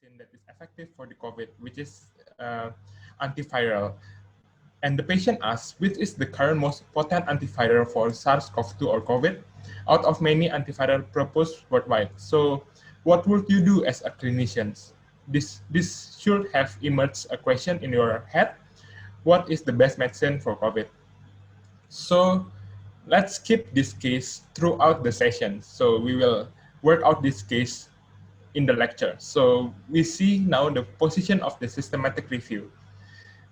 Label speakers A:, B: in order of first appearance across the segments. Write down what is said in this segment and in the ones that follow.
A: vaccine that is effective for the COVID, which is antiviral. And the patient asks, which is the current most potent antiviral for SARS-CoV-2 or COVID out of many antiviral proposed worldwide. So what would you do as a clinician? This should have emerged a question in your head. What is the best medicine for COVID? So let's keep this case throughout the session. So we will work out this case in the lecture. So we see now the position of the systematic review.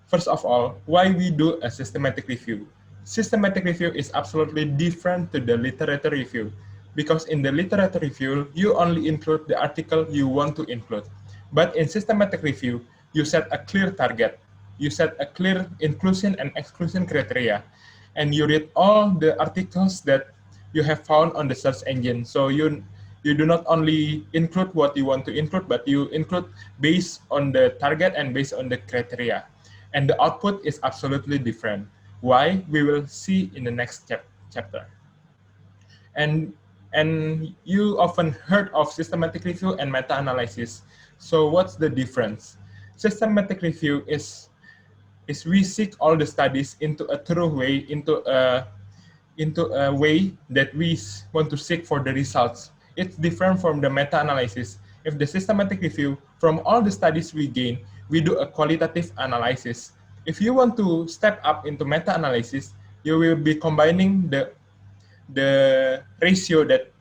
A: First of all, why we do a systematic review? Systematic review is absolutely different to the literature review, because in the literature review, you only include the article you want to include. But in systematic review, you set a clear target. You set a clear inclusion and exclusion criteria. And you read all the articles that you have found on the search engine. So you do not only include what you want to include, but you include based on the target and based on the criteria. And the output is absolutely different. Why? We will see in the next chapter. And you often heard of systematic review and meta-analysis. So what's the difference? Systematic review is we seek all the studies into a thorough way, into a way that we want to seek for the results. It's different from the meta-analysis. If the systematic review, from all the studies we gain, we do a qualitative analysis. If you want to step up into meta-analysis, you will be combining the ratio that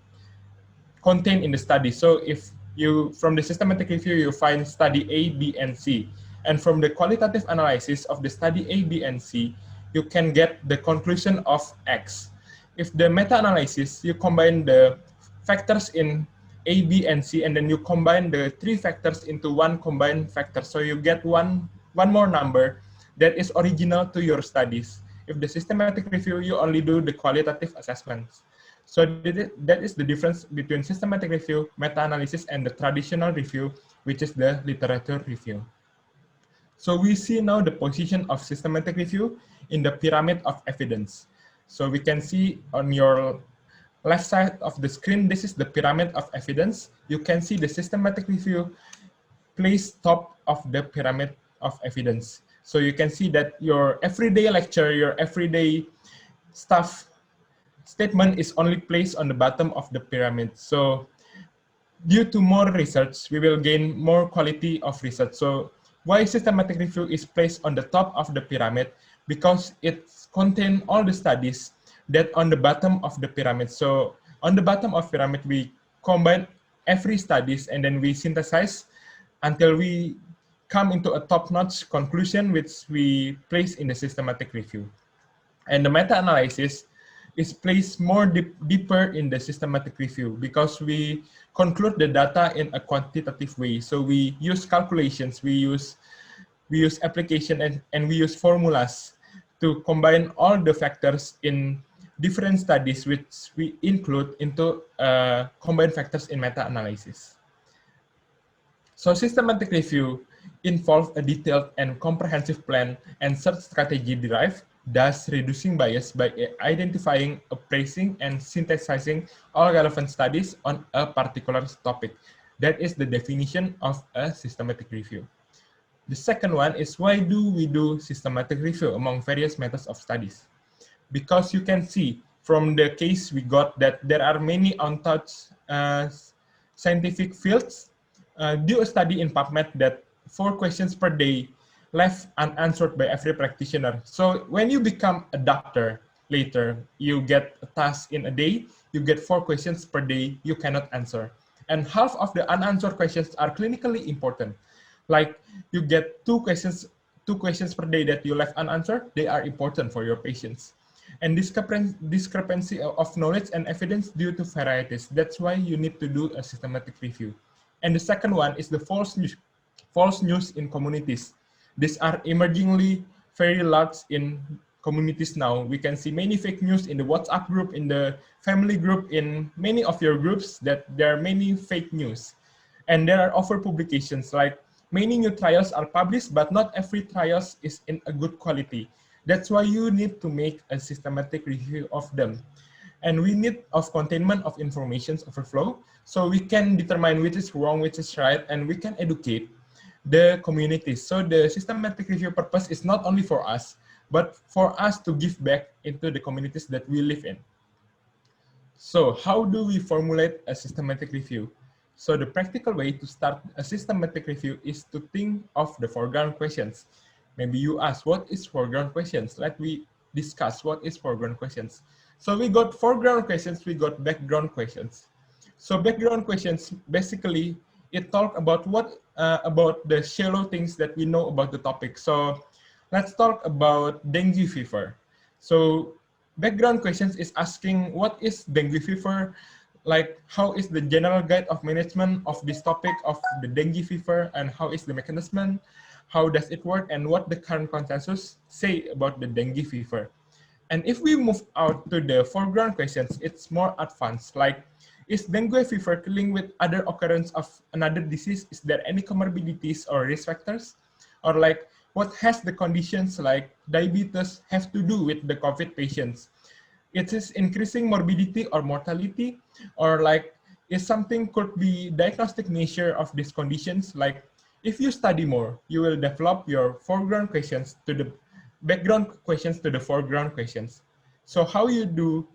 A: contained in the study. So if you, from the systematic review, you find study A, B, and C. And from the qualitative analysis of the study A, B, and C, you can get the conclusion of X. If the meta-analysis, you combine the factors in A, B, and C, and then you combine the three factors into one combined factor. So you get one more number that is original to your studies. If the systematic review, you only do the qualitative assessments. So that is the difference between systematic review, meta-analysis, and the traditional review, which is the literature review. So we see now the position of systematic review in the pyramid of evidence. So we can see on your left side of the screen, this is the pyramid of evidence. You can see the systematic review placed top of the pyramid of evidence. So you can see that your everyday lecture, your everyday stuff statement is only placed on the bottom of the pyramid. So due to more research, we will gain more quality of research. So why systematic review is placed on the top of the pyramid? Because it contains all the studies that on the bottom of the pyramid. So on the bottom of pyramid, we combine every studies and then we synthesize until we come into a top-notch conclusion which we place in the systematic review. And the meta-analysis is placed more deeper in the systematic review because we conclude the data in a quantitative way. So we use calculations, we use application, and we use formulas to combine all the factors in different studies which we include into combined factors in meta-analysis. So systematic review involves a detailed and comprehensive plan and search strategy derived, thus reducing bias by identifying, appraising, and synthesizing all relevant studies on a particular topic. That is the definition of a systematic review. The second one is, why do we do systematic review among various methods of studies? Because you can see from the case we got that there are many untouched scientific fields. Do a study in PubMed that 4 questions per day left unanswered by every practitioner. So when you become a doctor later, you get a task in a day, you get 4 questions per day you cannot answer. And half of the unanswered questions are clinically important. Like you get 2 questions per day that you left unanswered, they are important for your patients. And discrepancy of knowledge and evidence due to varieties. That's why you need to do a systematic review. And the second one is the false news in communities. These are emergingly very large in communities now. We can see many fake news in the WhatsApp group, in the family group, in many of your groups that there are many fake news. And there are over publications, like many new trials are published, but not every trials is in a good quality. That's why you need to make a systematic review of them. and we need of containment of information's overflow, so we can determine which is wrong, which is right, and we can educate the communities. So the systematic review purpose is not only for us, but for us to give back into the communities that we live in. So how do we formulate a systematic review? So the practical way to start a systematic review is to think of the foreground questions. Maybe you ask, what is foreground questions? Let me discuss what is foreground questions. So we got foreground questions, we got background questions. So background questions, basically, it talk about about the shallow things that we know about the topic. So let's talk about dengue fever. So background questions is asking what is dengue fever, like how is the general guide of management of this topic of the dengue fever, and how is the mechanism, how does it work, and what the current consensus say about the dengue fever. And if we move out to the foreground questions, it's more advanced, like is dengue fever linked with other occurrence of another disease? Is there any comorbidities or risk factors? Or like, what has the conditions like diabetes have to do with the COVID patients? It is increasing morbidity or mortality, or like, is something could be diagnostic nature of these conditions? Like, if you study more, you will develop your foreground questions to the background questions to the foreground questions. So how you do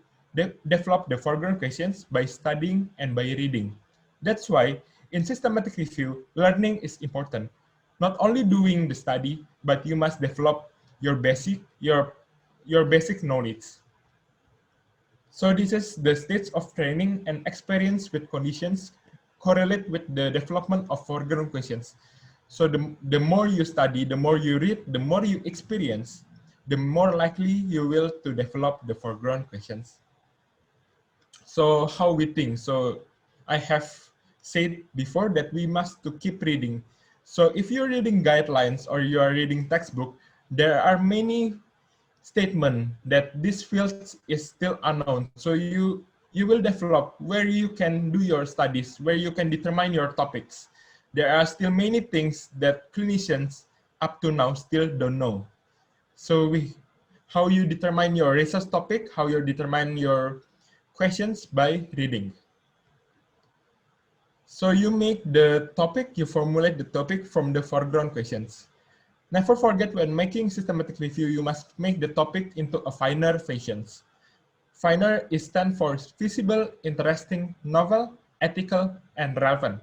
A: develop the foreground questions? By studying and by reading. That's why in systematic review, learning is important. Not only doing the study, but you must develop your basic knowledge. So this is the stage of training and experience with conditions correlate with the development of foreground questions. So the more you study, the more you read, the more you experience, the more likely you will to develop the foreground questions. So how we think? So I have said before that we must to keep reading. So if you're reading guidelines or you are reading textbook, there are many statements that this field is still unknown. So you will develop where you can do your studies, where you can determine your topics. There are still many things that clinicians up to now still don't know. So how you determine your research topic, how you determine your questions? By reading. So you make the topic, you formulate the topic from the foreground questions. Never forget, when making systematic review, you must make the topic into a finer fashions. Finer is stand for feasible, interesting, novel, ethical, and relevant.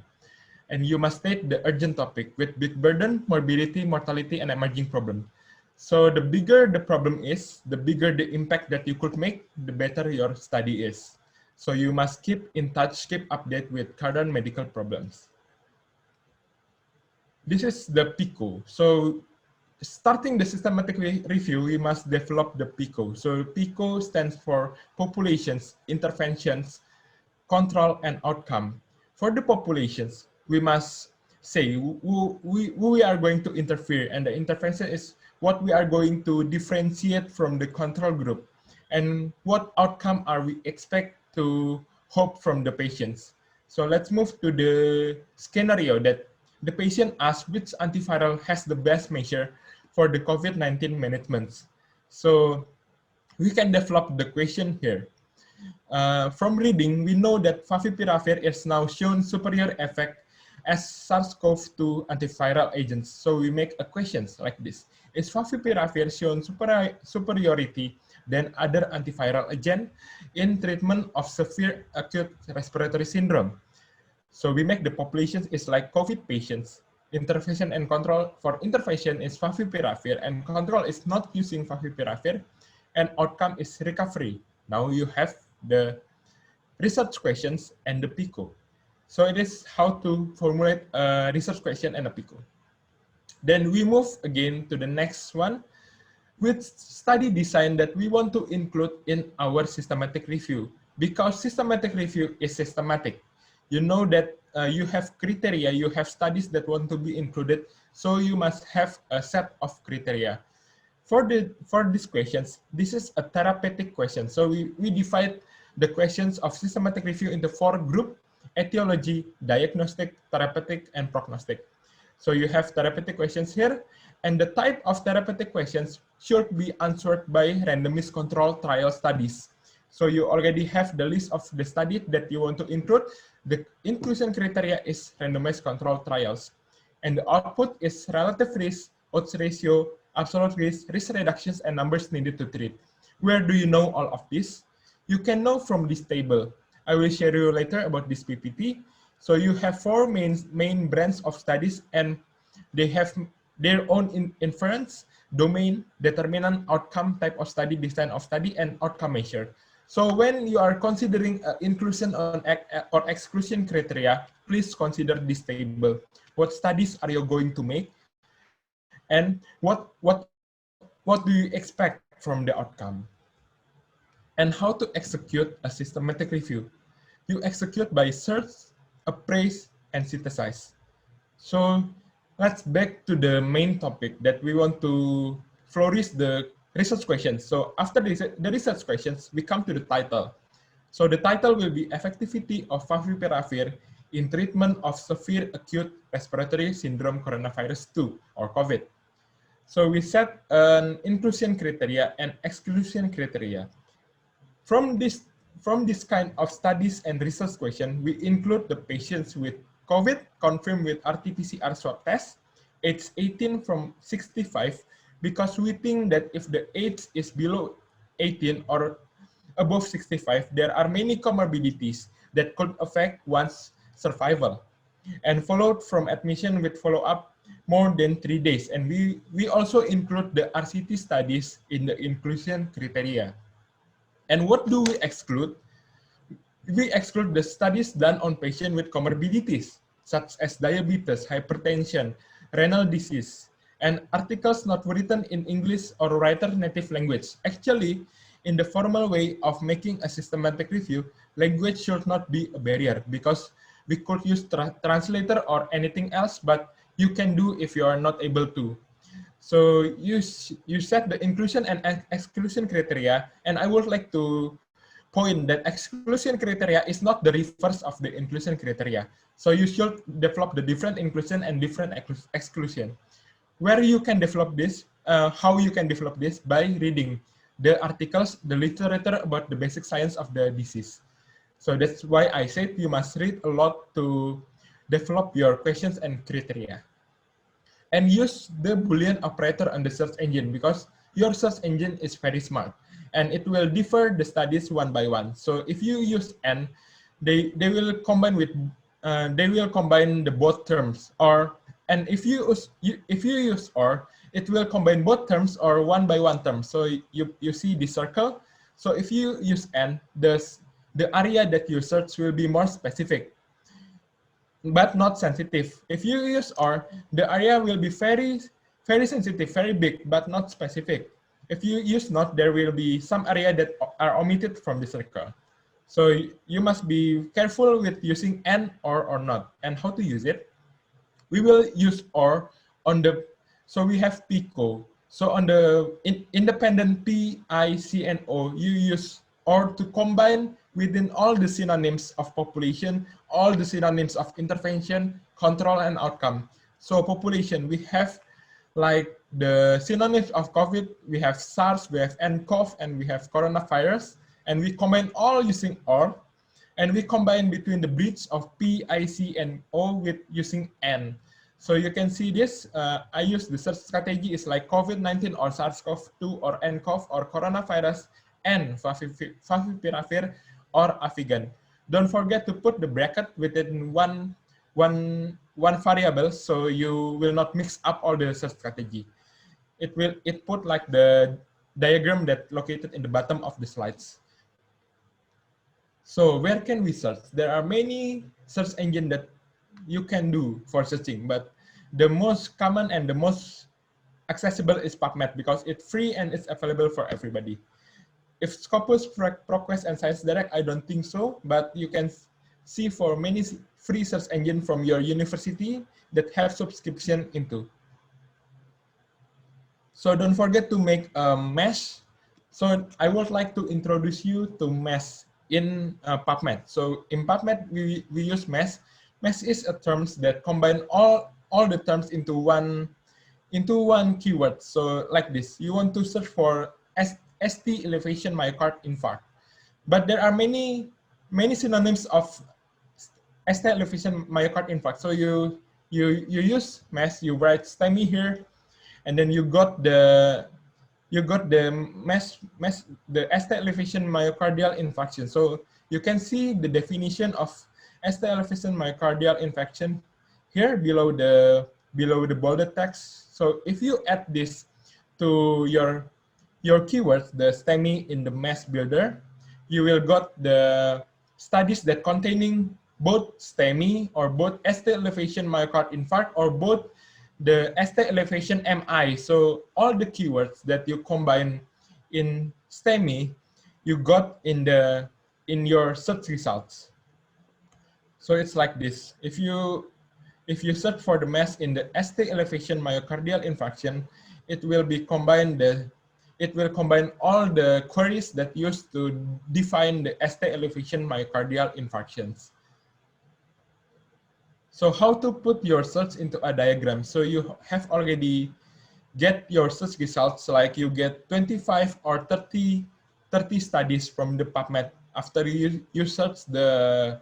A: And you must state the urgent topic with big burden, morbidity, mortality, and emerging problem. So the bigger the problem is, the bigger the impact that you could make, the better your study is. So you must keep in touch, keep update with current medical problems. This is the PICO. So starting the systematic review, we must develop the PICO. So PICO stands for populations, interventions, control, and outcome. For the populations, we must say who we are going to interfere, and the intervention is what we are going to differentiate from the control group, and what outcome are we expect to hope from the patients. So let's move to the scenario that the patient asks which antiviral has the best measure for the COVID-19 management. So we can develop the question here. From reading, we know that favipiravir is now shown superior effect as SARS-CoV-2 antiviral agents. So we make a questions like this. Is favipiravir shown superiority than other antiviral agent in treatment of severe acute respiratory syndrome? So we make the populations is like COVID patients. Intervention and control. For intervention is favipiravir, and control is not using favipiravir, and outcome is recovery. Now you have the research questions and the PICO. So it is how to formulate a research question and a PICO. Then we move again to the next one with study design that we want to include in our systematic review. Because systematic review is systematic. You know that you have criteria, you have studies that want to be included, so you must have a set of criteria. For these questions, this is a therapeutic question. So we divide the questions of systematic review into 4 groups: etiology, diagnostic, therapeutic, and prognostic. So you have therapeutic questions here, and the type of therapeutic questions should be answered by randomized controlled trial studies. So you already have the list of the study that you want to include. The inclusion criteria is randomized control trials. And the output is relative risk, odds ratio, absolute risk reductions, and numbers needed to treat. Where do you know all of this? You can know from this table. I will share you later about this PPT. So you have four main brands of studies, and they have their own inference, domain, determinant, outcome, type of study, design of study, and outcome measure. So when you are considering inclusion or exclusion criteria, please consider this table. What studies are you going to make, and what do you expect from the outcome? And how to execute a systematic review. You execute by search, appraise, and synthesize. So let's back to the main topic that we want to flourish the research questions. So after the research questions, we come to the title. So the title will be Effectivity of Favipiravir in Treatment of Severe Acute Respiratory Syndrome Coronavirus 2 or COVID. So we set an inclusion criteria and exclusion criteria. From this kind of studies and research question, we include the patients with COVID confirmed with RT-PCR swab test, age 18 from 65, because we think that if the age is below 18 or above 65, there are many comorbidities that could affect one's survival, and followed from admission with follow-up more than 3 days. And we also include the RCT studies in the inclusion criteria. And what do we exclude? We exclude the studies done on patients with comorbidities, such as diabetes, hypertension, renal disease, and articles not written in English or writer native language. Actually, in the formal way of making a systematic review, language should not be a barrier, because we could use translator or anything else, but you can do if you are not able to. So you set the inclusion and exclusion criteria, and I would like to point that exclusion criteria is not the reverse of the inclusion criteria. So you should develop the different inclusion and different exclusion. Where you can develop this, how you can develop this, by reading the articles, the literature about the basic science of the disease. So that's why I said you must read a lot to develop your questions and criteria. And use the Boolean operator on the search engine, because your search engine is very smart and it will differ the studies one by one. So if you use N, they will combine with the both terms, and if you use or, it will combine both terms or one by one term. So you see the circle. So if you use N, the area that you search will be more specific, but not sensitive. If you use or, the area will be very sensitive, very big, but not specific. If you use not, there will be some area that are omitted from the circle. So you must be careful with using and or not. And how to use it? We will use or on the, so we have PICO. So on the independent P, I, C, and O, you use or to combine within all the synonyms of population, all the synonyms of intervention, control, and outcome. So population, we have like the synonyms of COVID, we have SARS, we have nCoV, and we have coronavirus, and we combine all using OR, and we combine between the bridge of P, I, C, and O with using N. So you can see this, I use the search strategy is like COVID-19 or SARS-CoV-2 or nCoV or coronavirus and favipiravir or Avigan. Don't forget to put the bracket within one variable, so you will not mix up all the search strategy. It put like the diagram that located in the bottom of the slides. So where can we search? There are many search engines that you can do for searching, but the most common and the most accessible is PubMed, because it's free and it's available for everybody. If Scopus, ProQuest, and ScienceDirect, I don't think so, but you can see for many free search engine from your university that have subscription into. So don't forget to make a mesh. So I would like to introduce you to mesh in PubMed. So in PubMed, we use mesh. Mesh is a term that combine all the terms into one keyword. So like this, you want to search for ST elevation myocard infarct. But there are many synonyms of ST elevation myocard infarct. So you use mass, you write STEMI here, and then you got the the ST elevation myocardial infarction. So you can see the definition of ST elevation myocardial infarction here below the bolded text. So if you add this to your keywords, the STEMI in the mass builder, you will got the studies that containing both STEMI or both ST elevation myocard infarct or both the ST elevation MI. So all the keywords that you combine in STEMI, you got in your search results. So it's like this. If you search for the mass in the ST elevation myocardial infarction, it will combine all the queries that used to define the ST elevation myocardial infarctions. So how to put your search into a diagram? So you have already get your search results, like you get 25 or 30 studies from the PubMed after you search your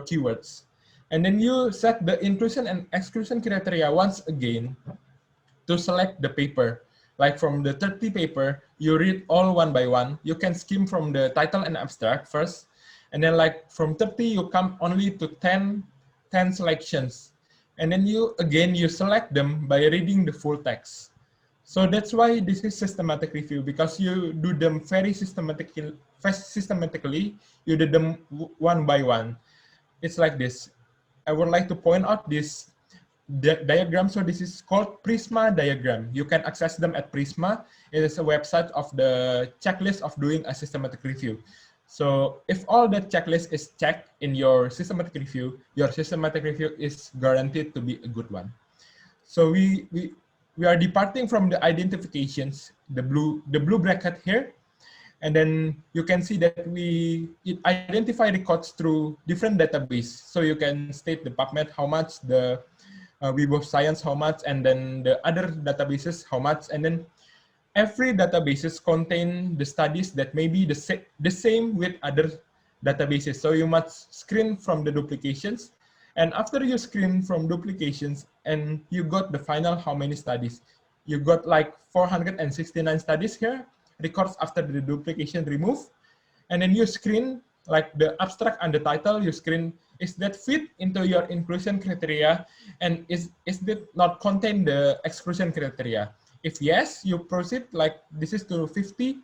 A: keywords. And then you set the inclusion and exclusion criteria once again to select the paper. Like from the 30 paper, you read all one by one. You can skim from the title and abstract first. And then like from 30, you come only to 10 selections. And then you select them by reading the full text. So that's why this is systematic review, because you do them very systematically, you do them one by one. It's like this. I would like to point out this diagram. So this is called Prisma diagram. You can access them at Prisma. It is a website of the checklist of doing a systematic review. So if all the checklist is checked in your systematic review, your systematic review is guaranteed to be a good one. So we are departing from the identifications, the blue bracket here, and then you can see that it identify records through different database. So you can state the PubMed how much, the Web of Science how much, and then the other databases how much, and then every databases contain the studies that may be the same with other databases. So you must screen from the duplications. And after you screen from duplications and you got the final how many studies, you got like 469 studies here, records after the duplication removed. And then you screen like the abstract and the title, you screen, is that fit into your inclusion criteria, and is that not contain the exclusion criteria? If yes, you proceed like this is to 50,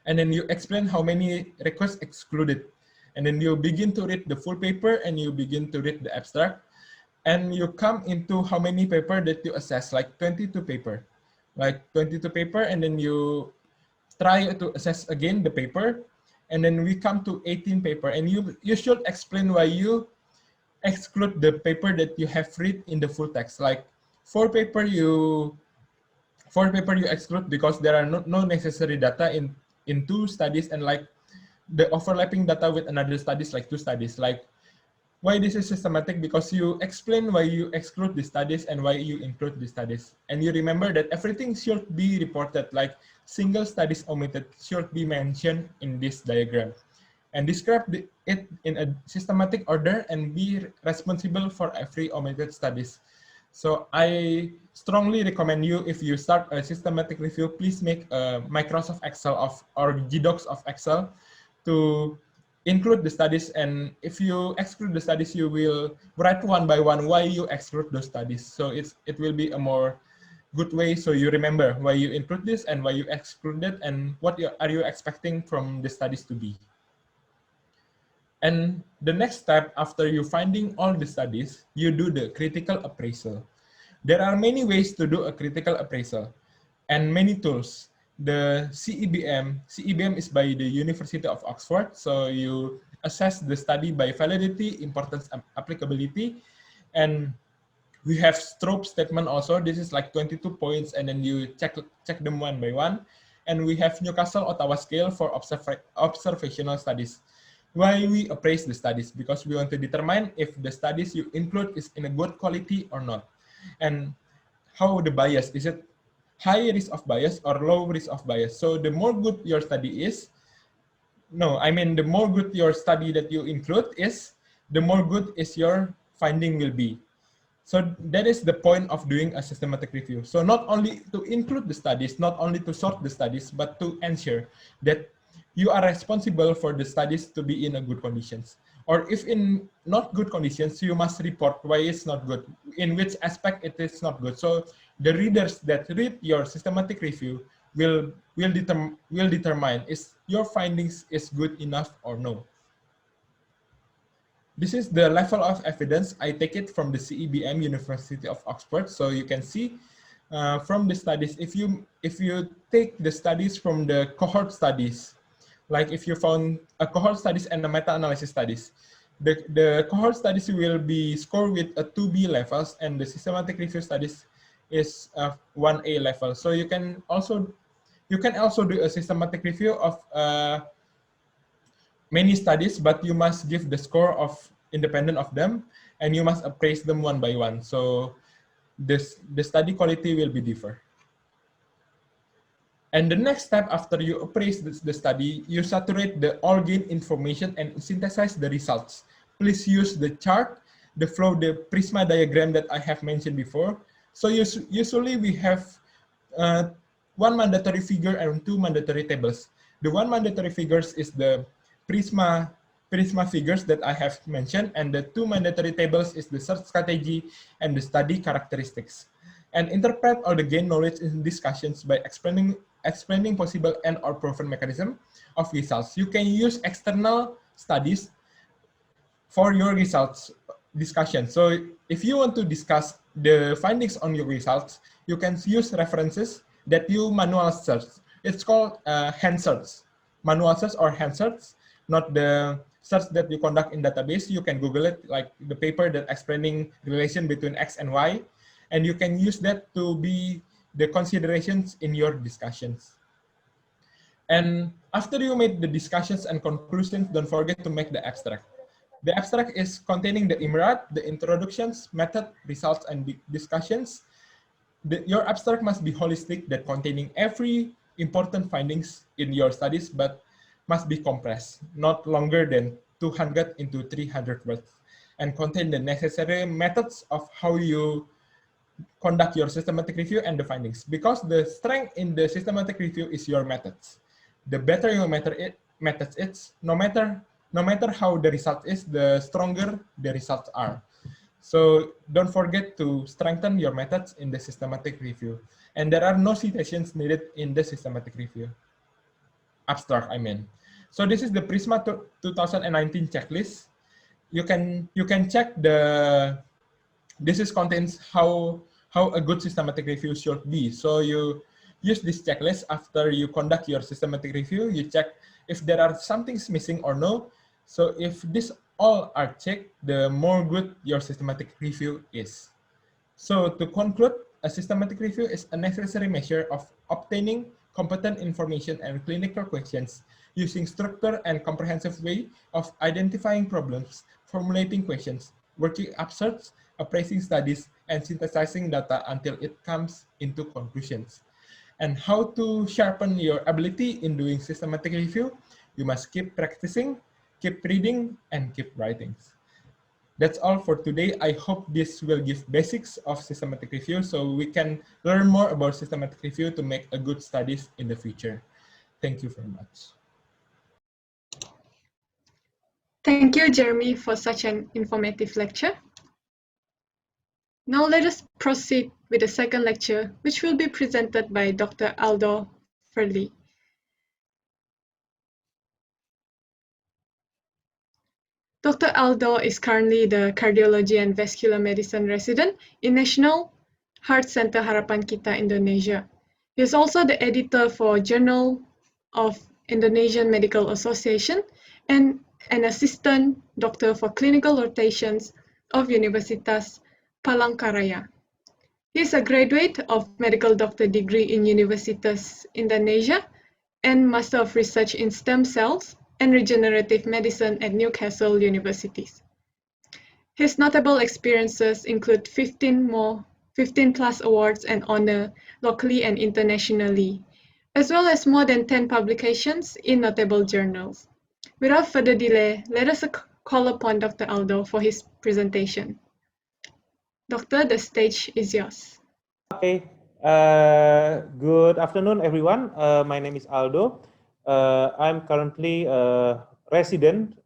A: and then you explain how many requests excluded. And then you begin to read the full paper and you begin to read the abstract. And you come into how many paper that you assess, like 22 paper. Like 22 paper, and then you try to assess again the paper. And then we come to 18 paper, and you should explain why you exclude the paper that you have read in the full text. Like 4 paper you exclude because there are no necessary data in 2 studies, and like the overlapping data with another studies, like 2 studies. Like why this is systematic, because you explain why you exclude the studies and why you include the studies. And you remember that everything should be reported, like single studies omitted should be mentioned in this diagram. And describe it in a systematic order and be responsible for every omitted studies. So I strongly recommend you, if you start a systematic review, please make a Microsoft Excel or GDocs of Excel to include the studies. And if you exclude the studies, you will write one by one why you exclude those studies. So it will be a more good way, so you remember why you include this and why you exclude it, and what are you expecting from the studies to be. And the next step, after you finding all the studies, you do the critical appraisal. There are many ways to do a critical appraisal and many tools. The CEBM is by the University of Oxford. So you assess the study by validity, importance, and applicability. And we have Strobe statement also. This is like 22 points, and then you check them one by one. And we have Newcastle Ottawa scale for observational studies. Why we appraise the studies? Because we want to determine if the studies you include is in a good quality or not. And how the bias, is it high risk of bias or low risk of bias? So the more good your study is, No, I mean, the more good your study that you include is, the more good is your finding will be. So that is the point of doing a systematic review. So not only to include the studies, not only to sort the studies, but to ensure that you are responsible for the studies to be in a good conditions. Or if in not good conditions, you must report why it's not good, in which aspect it is not good. So the readers that read your systematic review will determine is your findings is good enough or no. This is the level of evidence. I take it from the CEBM, University of Oxford. So you can see from the studies, if you take the studies from the cohort studies, like if you found a cohort studies and a meta-analysis studies, the cohort studies will be scored with a 2B levels, and the systematic review studies is 1A level. So you can also do a systematic review of many studies, but you must give the score of independent of them, and you must appraise them one by one. So the study quality will be differ. And the next step after you appraise the study, you saturate the all gain information and synthesize the results. Please use the chart, the flow, the prisma diagram that I have mentioned before. So usually we have one mandatory figure and two mandatory tables. The one mandatory figures is the prisma figures that I have mentioned, and the two mandatory tables is the search strategy and the study characteristics. And interpret all the gain knowledge in discussions by explaining possible and or proven mechanism of results. You can use external studies for your results discussion. So if you want to discuss the findings on your results, you can use references that you manual search. It's called hand search, manual search or hand search, not the search that you conduct in database. You can Google it, like the paper that explaining relation between X and Y, and you can use that to be the considerations in your discussions. And after you made the discussions and conclusions, don't forget to make the abstract. The abstract is containing the IMRAD, the introductions, method, results, and discussions. Your abstract must be holistic, that containing every important findings in your studies, but must be compressed, not longer than 200 into 300 words, and contain the necessary methods of how you conduct your systematic review and the findings. Because the strength in the systematic review is your methods. The better your methods is, no matter how the result is, the stronger the results are. So don't forget to strengthen your methods in the systematic review. And there are no citations needed in the systematic review. Abstract, I mean. So this is the Prisma 2019 checklist. You can check this contains how a good systematic review should be. So you use this checklist after you conduct your systematic review. You check if there are something's missing or no. So if this all are checked, the more good your systematic review is. So to conclude, a systematic review is a necessary measure of obtaining competent information and clinical questions using structured and comprehensive way of identifying problems, formulating questions, working abstracts, appraising studies, and synthesizing data until it comes into conclusions. And how to sharpen your ability in doing systematic review? You must keep practicing, keep reading, and keep writing. That's all for today. I hope this will give basics of systematic review so we can learn more about systematic review to make a good studies in the future. Thank you very much.
B: Thank you, Jeremy, for such an informative lecture. Now let us proceed with the second lecture, which will be presented by Dr. Aldo Furley. Dr. Aldo is currently the Cardiology and Vascular Medicine resident in National Heart Center Harapan Kita, Indonesia. He is also the editor for Journal of Indonesian Medical Association and an assistant doctor for clinical rotations of Universitas Palangkaraya. He is a graduate of medical doctor degree in Universitas Indonesia and Master of Research in Stem Cells and Regenerative Medicine at Newcastle University. His notable experiences include 15 plus awards and honor locally and internationally, as well as more than 10 publications in notable journals. Without further delay, let us call upon Dr. Aldo for his presentation. Doctor, the stage is yours.
C: Okay, good afternoon, everyone. My name is Aldo. I'm currently a resident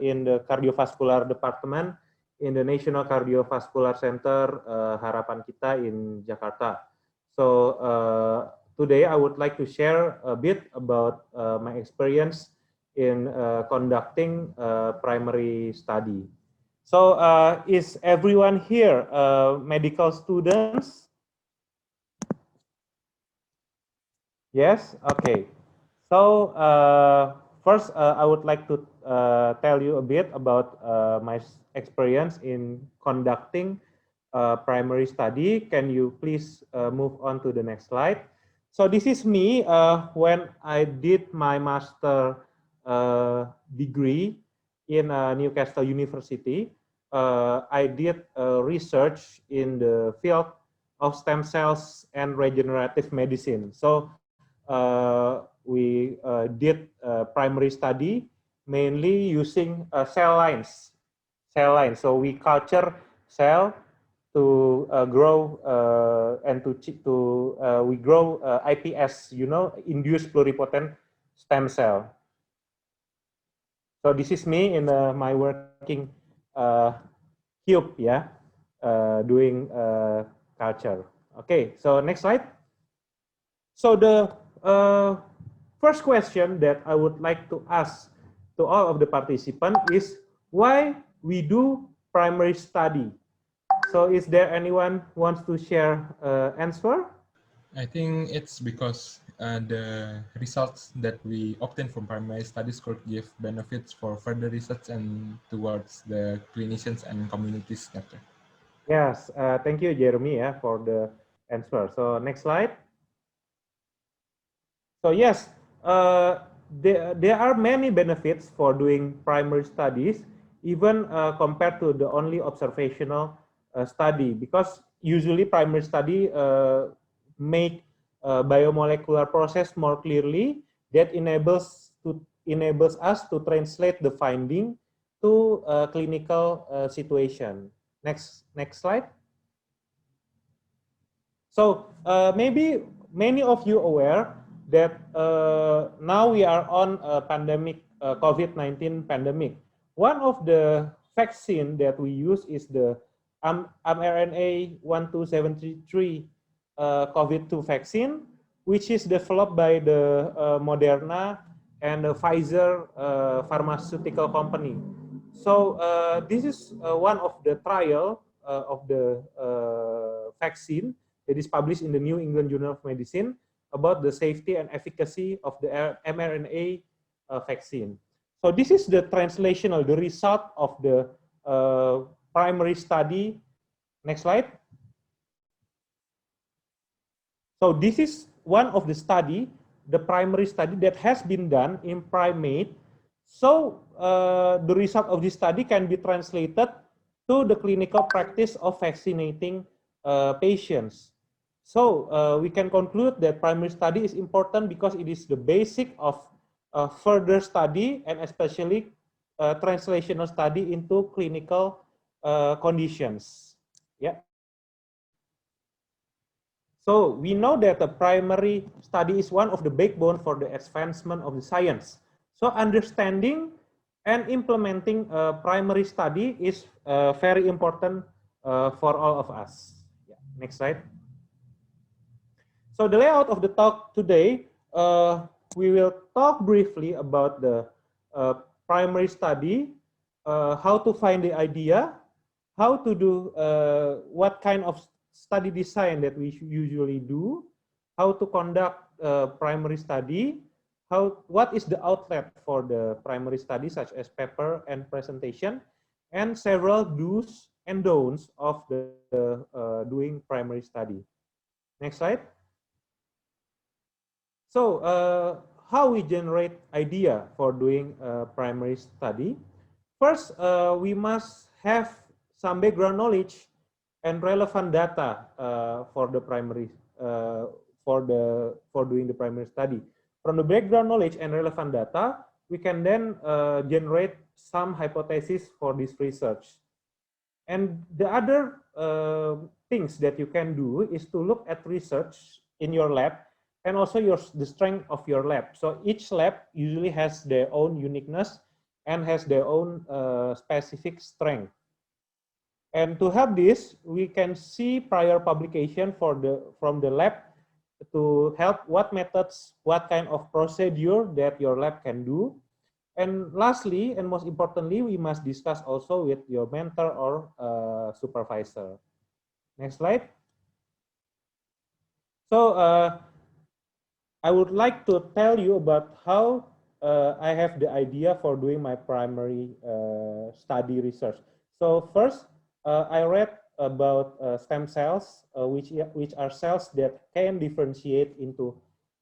C: in the cardiovascular department in the National Cardiovascular Center Harapan Kita in Jakarta. So today I would like to share a bit about my experience in conducting primary study. So is everyone here medical students? Yes, okay. So first, I would like to tell you a bit about my experience in conducting primary study. Can you please move on to the next slide? So this is me when I did my master degree in Newcastle University. I did research in the field of stem cells and regenerative medicine. So we did primary study mainly using cell lines. So we culture cell to grow and we grow IPS, induced pluripotent stem cell. So this is me in my working cube, yeah, doing culture. Okay, so next slide. So the first question that I would like to ask to all of the participants is why we do primary study. So is there anyone wants to share answer?
A: I think it's because the results that we obtain from primary studies could give benefits for further research and towards the clinicians and communities sector.
C: Yes, thank you, Jeremy, for the answer. So next slide. So yes, there are many benefits for doing primary studies, even compared to the only observational study, because usually primary study make biomolecular process more clearly that enables us to translate the finding to a clinical situation. Next slide. So maybe many of you aware that now we are on a pandemic, COVID-19 pandemic. One of the vaccine that we use is the mRNA 1273 COVID-2 vaccine, which is developed by the Moderna and the Pfizer pharmaceutical company. So this is one of the trial of the vaccine that is published in the New England Journal of Medicine about the safety and efficacy of the mRNA vaccine. So this is the translational, the result of the primary study. Next slide. So this is one of the study, the primary study that has been done in primate. So the result of this study can be translated to the clinical practice of vaccinating patients. So we can conclude that primary study is important because it is the basic of further study and especially translational study into clinical conditions. Yeah. So we know that the primary study is one of the backbone for the advancement of the science. So understanding and implementing a primary study is very important for all of us. Yeah. Next slide. So the layout of the talk today, we will talk briefly about the primary study, how to find the idea, how to do, what kind of study design that we usually do, how to conduct primary study, what is the outlet for the primary study such as paper and presentation, and several do's and don'ts of the doing primary study. Next slide. So how we generate idea for doing primary study? First, we must have some background knowledge and relevant data for the primary for doing the primary study. From the background knowledge and relevant data, we can then generate some hypothesis for this research. And the other things that you can do is to look at research in your lab and also the strength of your lab. So each lab usually has their own uniqueness and has their own specific strength. And to help this, we can see prior publication from the lab to help what methods, what kind of procedure that your lab can do. And lastly, and most importantly, we must discuss also with your mentor or supervisor. Next slide. So I would like to tell you about how I have the idea for doing my primary study research. So first, I read about stem cells, which are cells that can differentiate into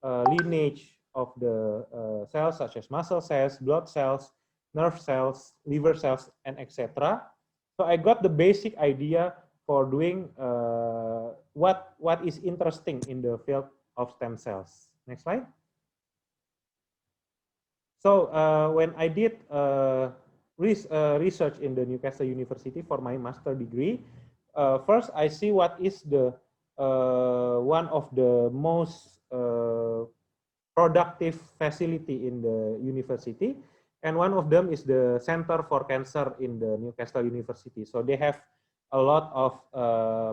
C: lineage of the cells, such as muscle cells, blood cells, nerve cells, liver cells, and etc. So I got the basic idea for doing what is interesting in the field of stem cells. Next slide. So when I did research in the Newcastle University for my master degree, first I see what is the one of the most productive facility in the university, and one of them is the Center for Cancer in the Newcastle University. So they have a lot of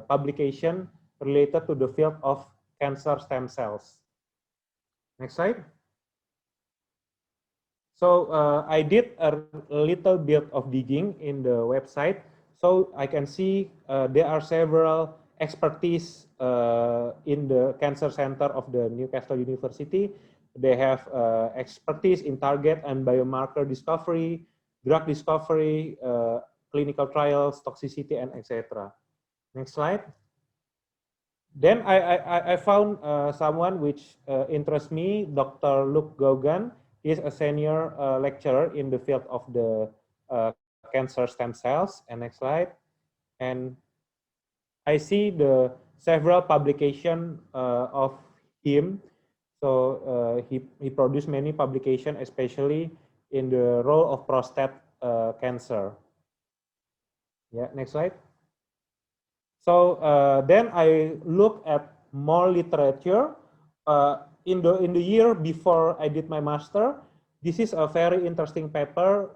C: publication related to the field of cancer stem cells. Next slide. So I did a little bit of digging in the website. So I can see there are several expertise in the cancer center of the Newcastle University. They have expertise in target and biomarker discovery, drug discovery, clinical trials, toxicity, and etc. Next slide. Then I found someone which interests me, Dr. Logbook. He's a senior lecturer in the field of the cancer stem cells. And next slide. And I see the several publication of him. So he produced many publications, especially in the role of prostate cancer. Yeah, next slide. So then I look at more literature. In the year before I did my master, this is a very interesting paper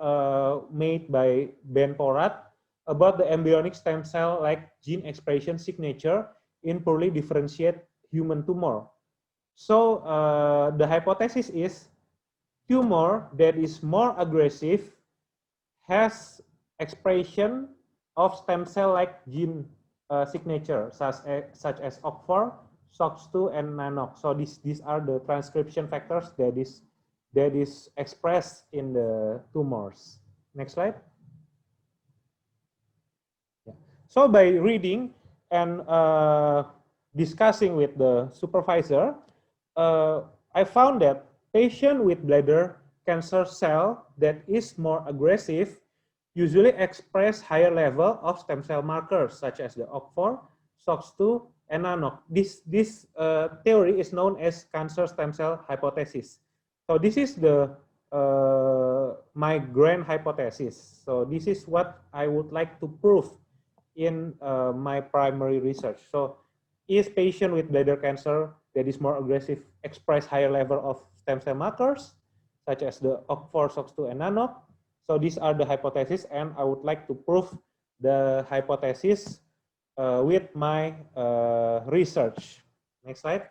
C: made by Ben Porat about the embryonic stem cell like gene expression signature in poorly differentiated human tumor. So the hypothesis is tumor that is more aggressive has expression of stem cell like gene signature such as OCT4, SOX2, and NANOC. So these are the transcription factors that is expressed in the tumors. Next slide. Yeah. So by reading and discussing with the supervisor, I found that patient with bladder cancer cell that is more aggressive usually express higher level of stem cell markers such as the OCT4, SOX2, and NANOC. This theory is known as cancer stem cell hypothesis. So this is the my grand hypothesis. So this is what I would like to prove in my primary research. So is patient with bladder cancer that is more aggressive express higher level of stem cell markers such as the OCT4, SOX2, and NANOC? So these are the hypotheses, and I would like to prove the hypothesis with my research. Next slide.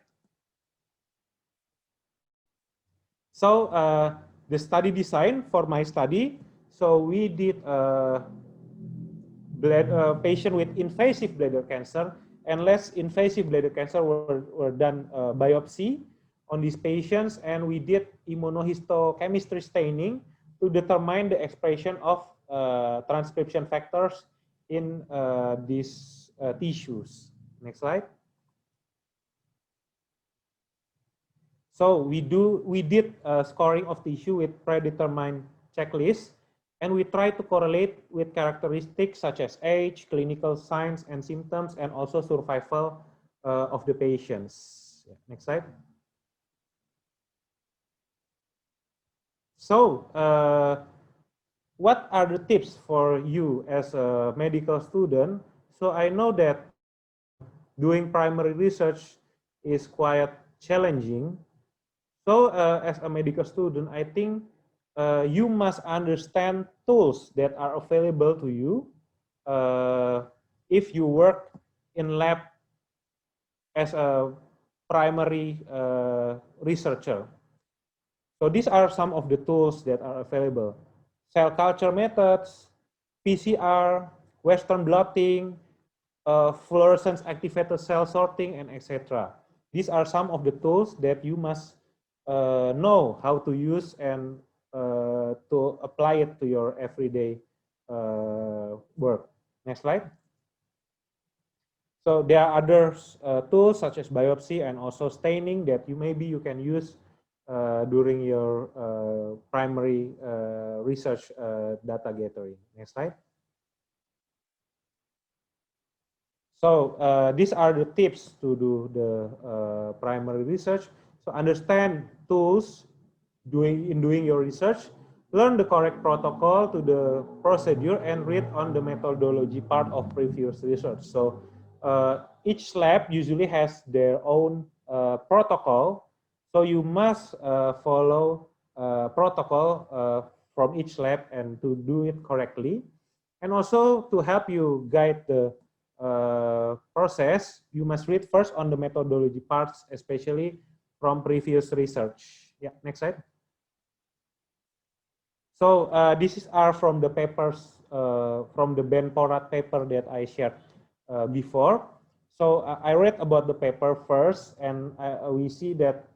C: So the study design for my study. So we did patient with invasive bladder cancer and less invasive bladder cancer were done biopsy on these patients, and we did immunohistochemistry staining to determine the expression of transcription factors in these tissues. Next slide. So we did scoring of tissue with predetermined checklist, and we try to correlate with characteristics such as age, clinical signs and symptoms, and also survival of the patients. Next slide. So, what are the tips for you as a medical student? So I know that doing primary research is quite challenging. So as a medical student, I think you must understand tools that are available to you if you work in lab as a primary researcher. So these are some of the tools that are available. Cell culture methods, PCR, Western blotting, fluorescence activated cell sorting, and etc. These are some of the tools that you must know how to use and to apply it to your everyday work. Next slide. So there are other tools such as biopsy and also staining that maybe you can use during your primary research data gathering. Next slide. So these are the tips to do the primary research. So understand tools in doing your research, learn the correct protocol to the procedure, and read on the methodology part of previous research. So each lab usually has their own protocol. So you must follow protocol from each lab and to do it correctly. And also to help you guide the process, you must read first on the methodology parts, especially from previous research. Yeah, next slide. So this are from the papers, from the Ben Porat paper that I shared before. So I read about the paper first, and we see that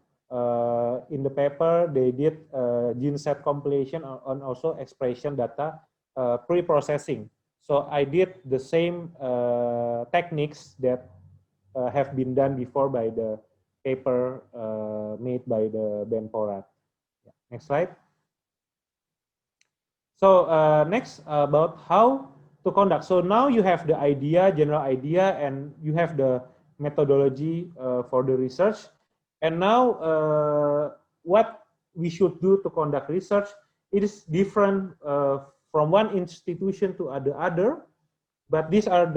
C: in the paper they did gene set compilation and also expression data pre-processing. So I did the same techniques that have been done before by the paper made by the Ben Porat. Yeah. Next slide. So next about how to conduct. So now you have the idea, general idea, and you have the methodology for the research. And now what we should do to conduct research, it is different from one institution to the other, but these are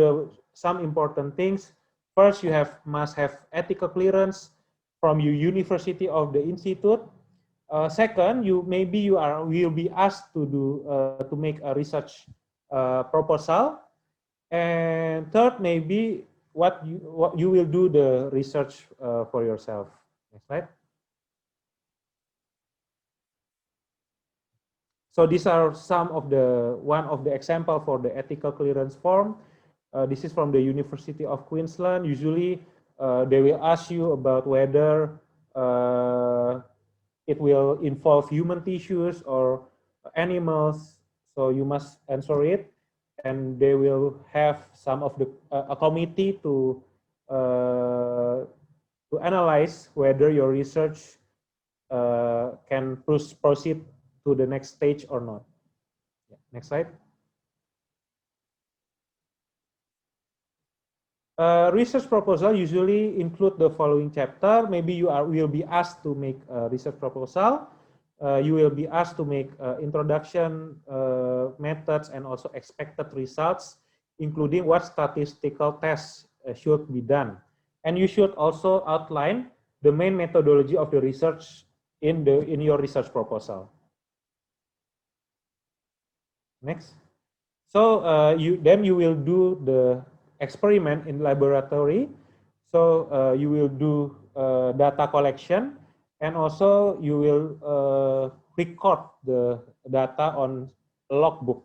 C: some important things. First, you must have ethical clearance from your university or the institute. Second, you will be asked to make a research proposal, and third, maybe what you will do the research for yourself. Next slide. So these are some of one of the example for the ethical clearance form. This is from the University of Queensland. Usually, they will ask you about whether it will involve human tissues or animals. So you must answer it, and they will have some of the a committee to analyze whether your research can proceed to the next stage or not. Yeah. Next slide. Research proposal usually include the following chapter. Maybe you will be asked to make a research proposal. You will be asked to make introduction, methods, and also expected results, including what statistical tests should be done. And you should also outline the main methodology of the research in your research proposal. Next. So you will do the experiment in laboratory. So you will do data collection, and also you will record the data on logbook.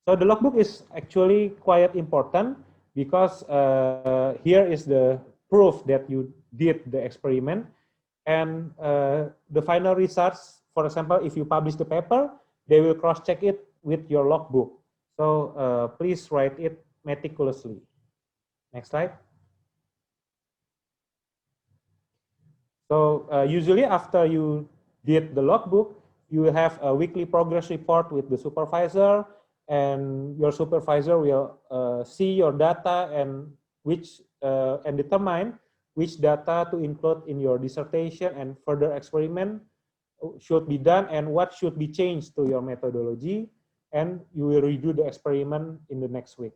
C: So the logbook is actually quite important because here is the proof that you did the experiment, and the final results, for example, if you publish the paper, they will cross-check it with your logbook. So please write it meticulously. Next slide. So usually after you did the logbook, you will have a weekly progress report with the supervisor, and your supervisor will see your data and determine which data to include in your dissertation and further experiment should be done and what should be changed to your methodology, and you will redo the experiment in the next week.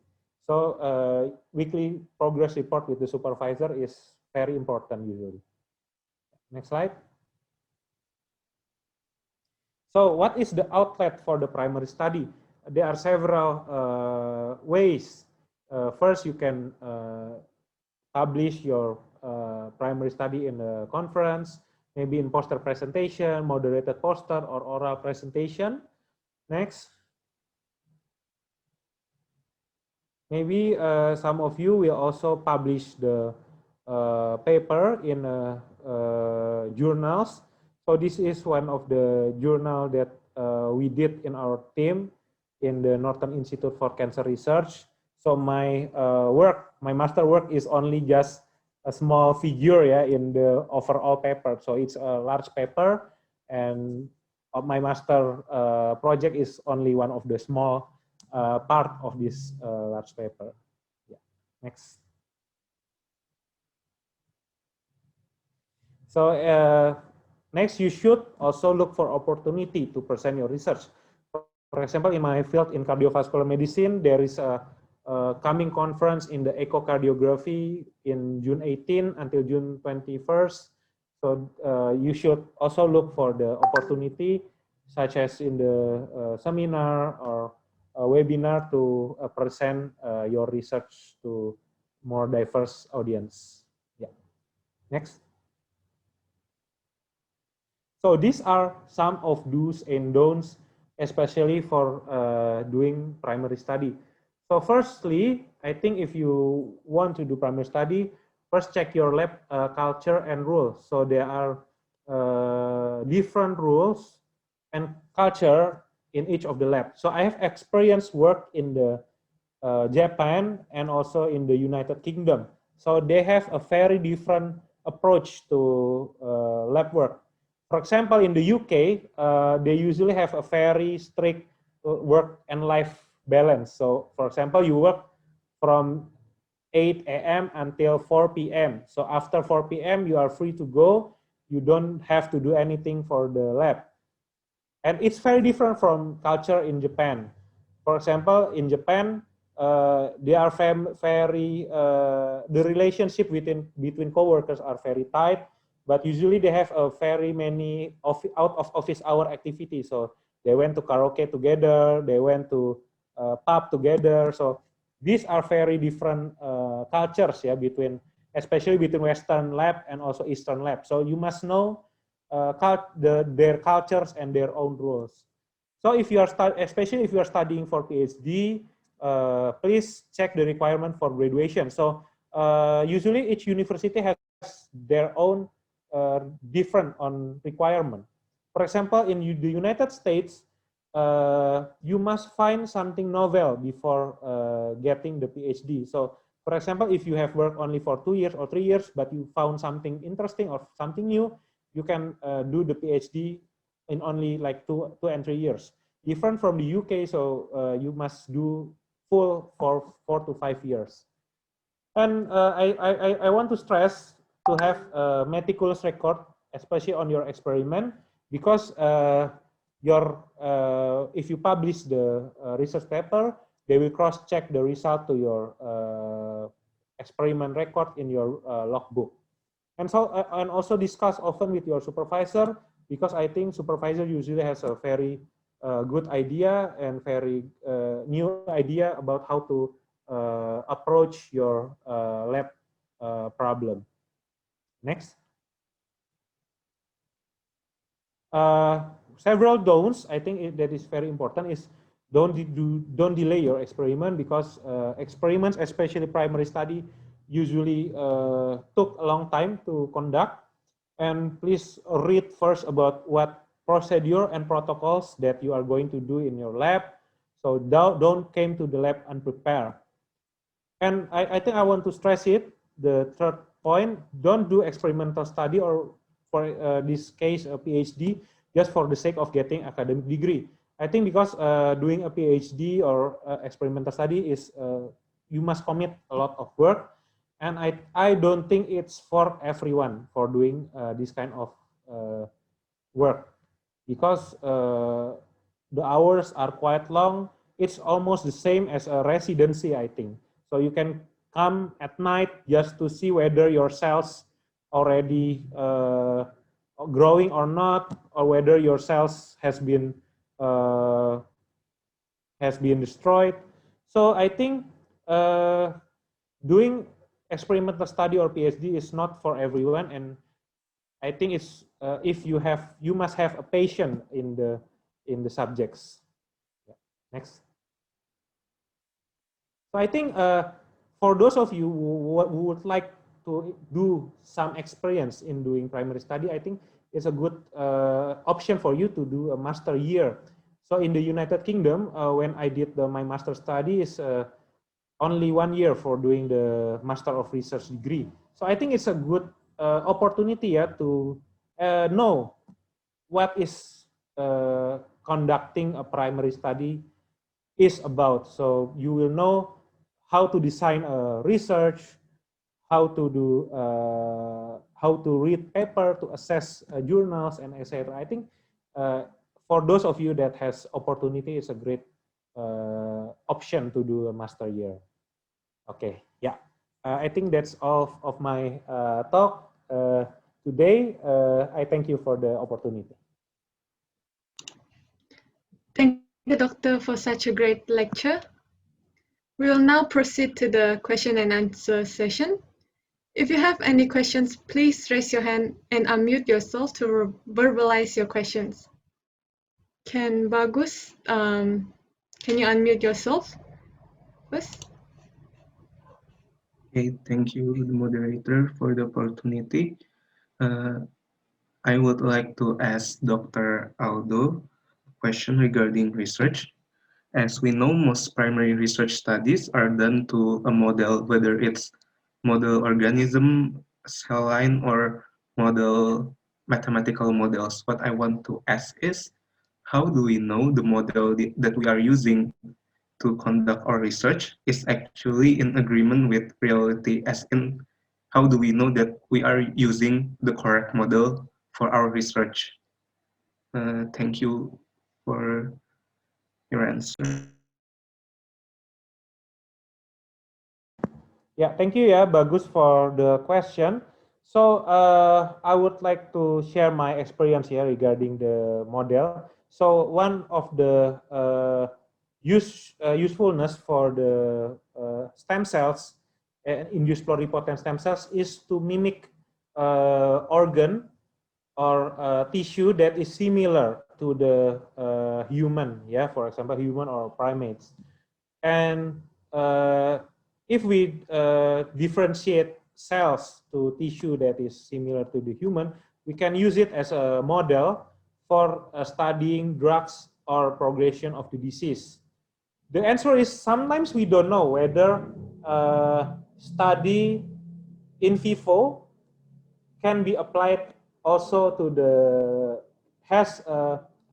C: So weekly progress report with the supervisor is very important usually. Next slide. So what is the outlet for the primary study? There are several ways. First, you can publish your primary study in a conference, maybe in poster presentation, moderated poster, or oral presentation. Next. Maybe some of you will also publish the paper in journals. So this is one of the journal that we did in our team in the Northern Institute for Cancer Research. So my master work is only just a small figure, yeah, in the overall paper. So it's a large paper, and my master project is only one of the small part of this large paper. Yeah. Next. So next, you should also look for opportunity to present your research. For example, in my field in cardiovascular medicine, there is a coming conference in the echocardiography in June 18 until June 21st. So you should also look for the opportunity, such as in the seminar or a webinar, to present your research to more diverse audience. Yeah. Next. So these are some of do's and don'ts, especially for doing primary study. So firstly, I think if you want to do primary study, first check your lab culture and rules. So there are different rules and culture in each of the labs. So I have experience work in the Japan and also in the United Kingdom. So they have a very different approach to lab work. For example, in the UK, they usually have a very strict work and life balance. So for example, you work from 8 a.m. until 4 p.m. So after 4 p.m., you are free to go. You don't have to do anything for the lab. And it's very different from culture in Japan. For example, in Japan, they are very, the relationship between coworkers are very tight, but usually they have a very many out of office hour activities. So they went to karaoke together, they went to pub together. So these are very different cultures, yeah, especially between Western lab and also Eastern lab. So you must know their cultures and their own rules. So if you are especially if you are studying for PhD, please check the requirement for graduation. So usually each university has their own different on requirement. For example, in the United States, you must find something novel before getting the PhD. So for example, if you have worked only for 2 years or 3 years, but you found something interesting or something new, you can do the PhD in only like 2 and 3 years. Different from the UK, so you must do full for 4 to 5 years. And I want to stress to have a meticulous record, especially on your experiment, because if you publish the research paper, they will cross-check the result to your experiment record in your logbook. And so, and also discuss often with your supervisor, because I think supervisor usually has a very good idea and very new idea about how to approach your lab problem. Next. Several don'ts, I think that is very important, is don't delay your experiment, because experiments, especially primary study, usually took a long time to conduct. And please read first about what procedure and protocols that you are going to do in your lab. So don't come to the lab unprepared. And I think I want to stress it, the third point, don't do experimental study, or for this case, a PhD, just for the sake of getting academic degree. I think because doing a PhD or experimental study is, you must commit a lot of work. And I don't think it's for everyone for doing this kind of work. because the hours are quite long. It's almost the same as a residency, I think. So you can come at night just to see whether your cells already growing or not, or whether your cells has been destroyed. So I think doing experimental study or PhD is not for everyone, and I think it's if you must have a patient in the subjects. Yeah. Next. So I think for those of you who would like to do some experience in doing primary study, I think it's a good option for you to do a master year. So in the United Kingdom, when I did my master study, is only 1 year for doing the Master of Research degree. So I think it's a good opportunity to know what is conducting a primary study is about. So you will know how to design a research, how to do, how to read paper, to assess journals, and etc. I think for those of you that has opportunity, it's a great option to do a master year. Okay, yeah. I think that's all of my talk today. I thank you for the opportunity.
B: Thank you, Doctor, for such a great lecture. We will now proceed to the question and answer session. If you have any questions, please raise your hand and unmute yourself to verbalize your questions. Can Bagus, can you unmute yourself first?
D: Okay, thank you, the moderator, for the opportunity. I would like to ask Dr. Aldo a question regarding research. As we know, most primary research studies are done to a model, whether it's model organism, cell line, or model mathematical models. What I want to ask is, how do we know the model that we are using to conduct our research is actually in agreement with reality, as in how do we know that we are using the correct model for our research? Thank you for your answer.
C: Yeah, thank you, Bagus, for the question. So I would like to share my experience here regarding the model. So one of the usefulness for the stem cells, induced pluripotent stem cells, is to mimic organ or tissue that is similar to the human, for example, human or primates. And if we differentiate cells to tissue that is similar to the human, we can use it as a model for studying drugs or progression of the disease. The answer is sometimes we don't know whether study in vivo can be applied also to the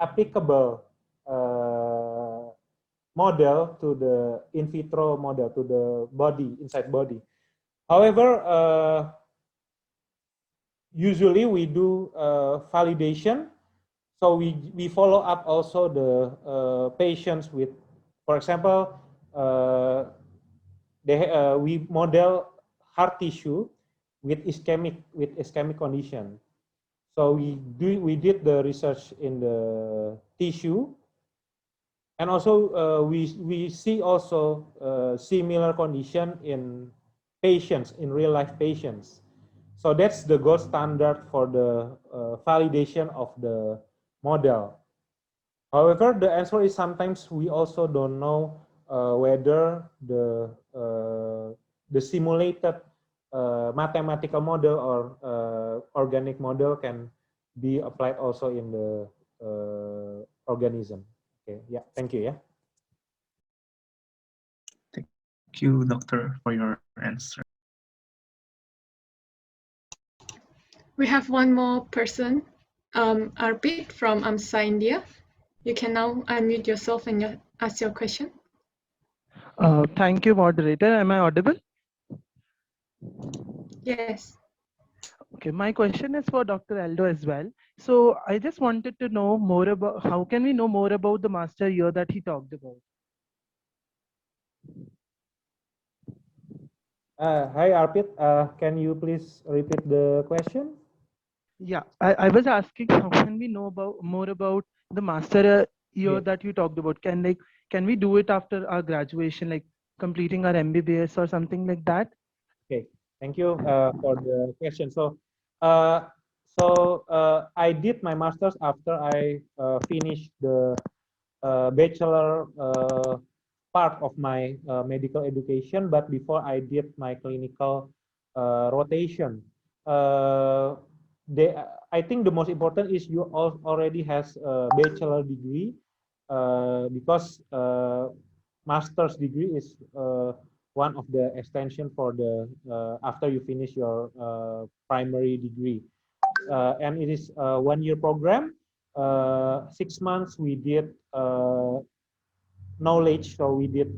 C: applicable model to the in vitro model, to the body, inside body. However, usually we do validation. So we follow up also the patients with, for example, we model heart tissue with ischemic condition. So we did the research in the tissue. And also, we see also similar condition in patients, in real life patients. So that's the gold standard for the validation of the model. However, the answer is sometimes we also don't know whether the simulated mathematical model or organic model can be applied also in the organism. Okay, yeah, thank you,
D: Thank you, Doctor, for your answer.
B: We have one more person, Arpit from AMSA India. You can now unmute yourself and ask your question.
E: Thank you, moderator. Am I audible?
B: Yes.
E: Okay, my question is for Dr. Aldo as well. So I just wanted to know more about how can we know more about the master year that he talked about?
C: Hi Arpit, can you please repeat the question?
E: Yeah, I was asking how can we know about more about the master year
C: Yeah.
E: that you talked about? Can we do it after our graduation, like completing our MBBS or something like that?
C: Okay, thank you for the question. I did my master's after I finished the bachelor part of my medical education, but before I did my clinical rotation. Uh, they, I think the most important is you already has a bachelor degree because master's degree is one of the extension for the after you finish your primary degree, and it is a 1-year program. 6 months we did knowledge, so we did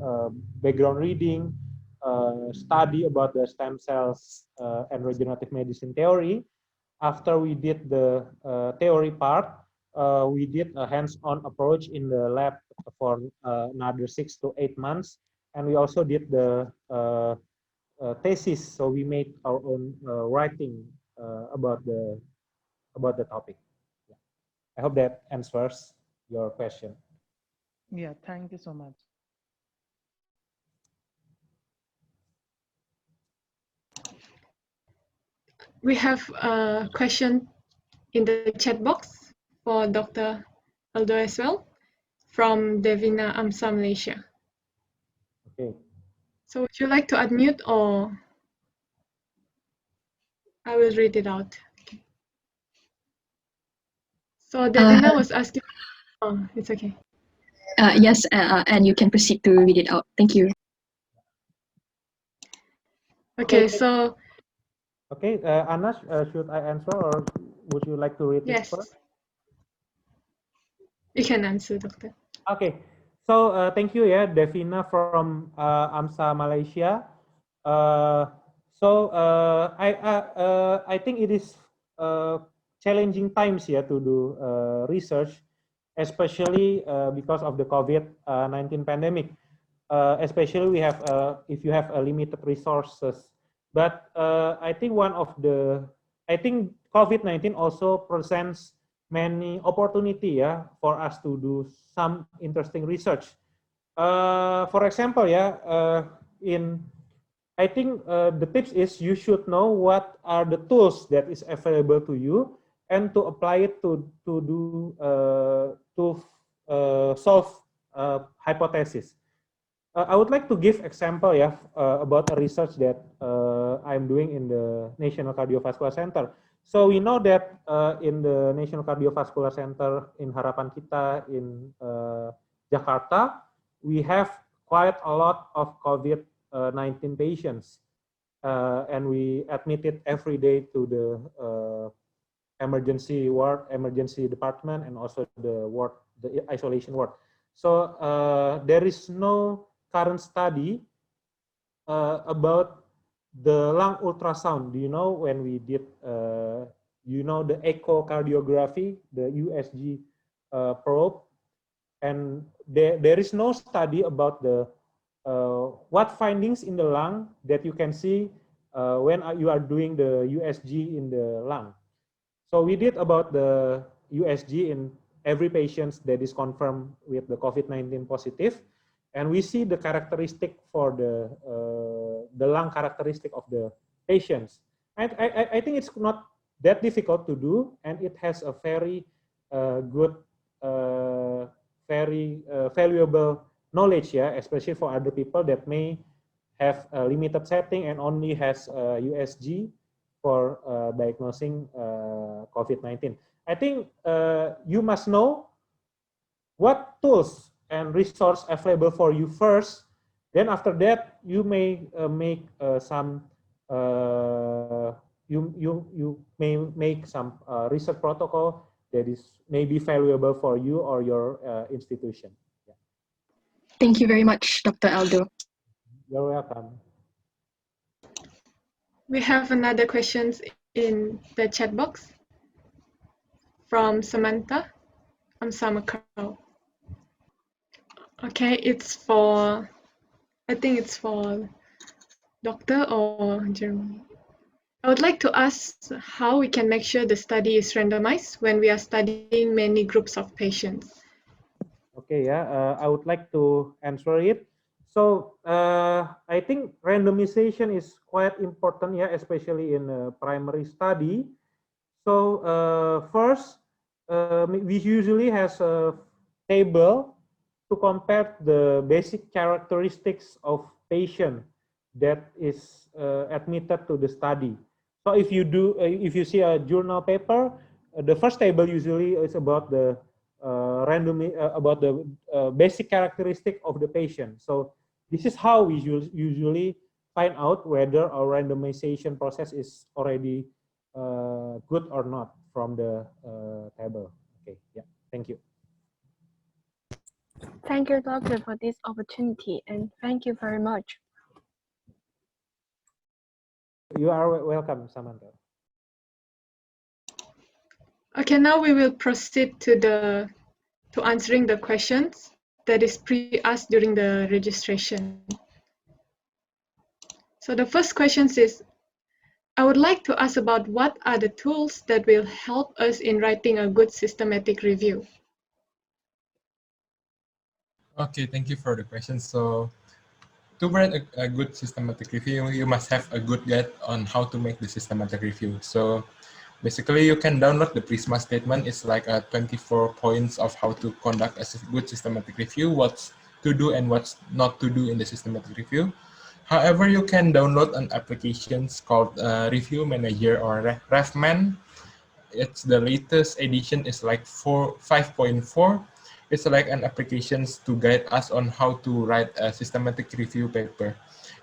C: background reading, study about the stem cells and regenerative medicine theory. After we did the theory part, we did a hands-on approach in the lab for another 6 to 8 months, and we also did the thesis. So we made our own writing about the topic. Yeah. I hope that answers your question.
E: Yeah, thank you so much.
B: We have a question in the chat box for Dr. Aldo as well from Devina AMSA Malaysia.
C: Okay.
B: So would you like to unmute or I will read it out? Okay. So Devina was asking, oh, it's okay.
F: Yes, and you can proceed to read it out. Thank you.
B: Okay, so
C: Okay, Anas, should I answer or would you like to read it
B: yes,
C: first?
B: you can answer, Doctor.
C: Okay, so thank you, Devina from AMSA Malaysia. I think it is challenging times here to do research, especially because of the COVID-19 pandemic. Especially we have if you have a limited resources. But I think COVID-19 also presents many opportunity for us to do some interesting research. For example, I think the tips is you should know what are the tools that is available to you and to apply it to solve hypothesis. I would like to give example about a research that I'm doing in the National Cardiovascular Center. So we know that in the National Cardiovascular Center in Harapan Kita in Jakarta, we have quite a lot of COVID-19 patients, and we admitted every day to the emergency ward, emergency department, and also the ward, the isolation ward. So there is no current study about the lung ultrasound. Do you know when we did, the echocardiography, the USG probe, and there is no study about the what findings in the lung that you can see when you are doing the USG in the lung. So we did about the USG in every patient that is confirmed with the COVID-19 positive, and we see the characteristic for the lung characteristic of the patients. I think it's not that difficult to do, and it has a very good, very valuable knowledge, especially for other people that may have a limited setting and only has USG for diagnosing COVID-19. I think you must know what tools and resource available for you first. Then after that, you may make some research protocol that is maybe valuable for you or your institution. Yeah.
F: Thank you very much, Dr. Aldo.
C: You're welcome.
B: We have another question in the chat box from Samantha AMSA Macau. Okay, I think it's for Doctor or Jeremy. I would like to ask how we can make sure the study is randomized when we are studying many groups of patients.
C: Okay, yeah, I would like to answer it. So I think randomization is quite important, yeah, especially in a primary study. So first, we usually has a table to compare the basic characteristics of patient that is admitted to the study. So if you see a journal paper, the first table usually is about the about the basic characteristic of the patient. So this is how we usually find out whether our randomization process is already good or not from the table. Okay, yeah, thank you.
G: Thank you, Doctor, for this opportunity, and thank you very much.
C: You are welcome, Samantha.
B: Okay, now we will proceed to answering the questions that is pre-asked during the registration. So the first question is, I would like to ask about what are the tools that will help us in writing a good systematic review?
A: Okay, thank you for the question. So to write a good systematic review, you must have a good guide on how to make the systematic review. So basically, you can download the Prisma statement. It's like 24 points of how to conduct a good systematic review, what's to do and what's not to do in the systematic review. However, you can download an application called Review Manager or RefMan. It's the latest edition is like 5.4. It's like an application to guide us on how to write a systematic review paper.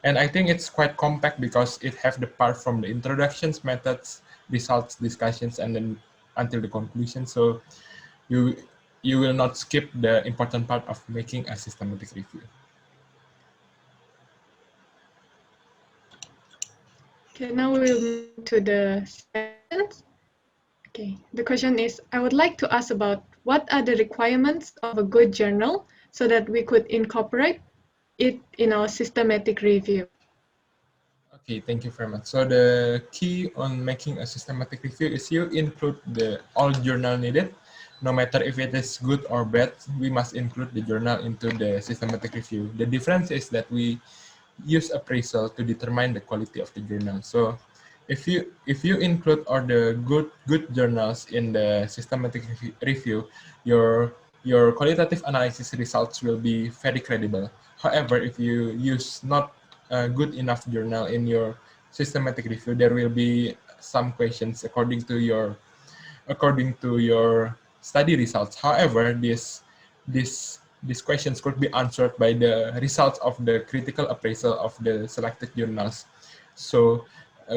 A: And I think it's quite compact because it have the part from the introductions, methods, results, discussions, and then until the conclusion. So you will not skip the important part of making a systematic review.
B: Okay, now we will move to the questions. Okay, the question is, I would like to ask about what are the requirements of a good journal so that we could incorporate it in our systematic review.
A: Okay, thank you very much. So the key on making a systematic review is you include all journal needed. No matter if it is good or bad, we must include the journal into the systematic review. The difference is that we use appraisal to determine the quality of the journal. So if you include all the good journals in the systematic review, your qualitative analysis results will be very credible. However, if you use not a good enough journal in your systematic review, there will be some questions according to your study results. However, these questions could be answered by the results of the critical appraisal of the selected journals. So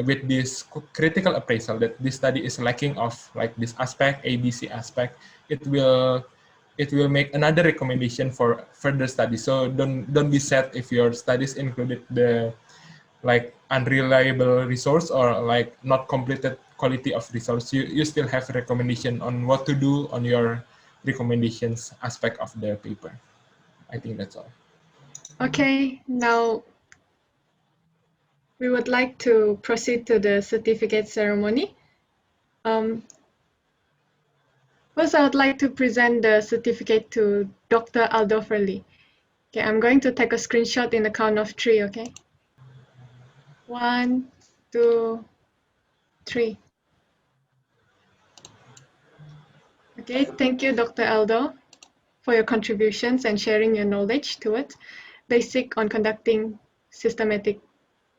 A: with this critical appraisal that this study is lacking of like this aspect, ABC aspect, it will make another recommendation for further study. So don't be sad if your studies included the like unreliable resource or like not completed quality of resource. You still have a recommendation on what to do on your recommendations aspect of the paper. I think that's all.
B: Okay, now we would like to proceed to the certificate ceremony. First, I would like to present the certificate to Dr. Aldo Ferli. Okay, I'm going to take a screenshot in the count of 3, okay? 1, 2, 3. Okay, thank you, Dr. Aldo, for your contributions and sharing your knowledge towards basic on conducting systematic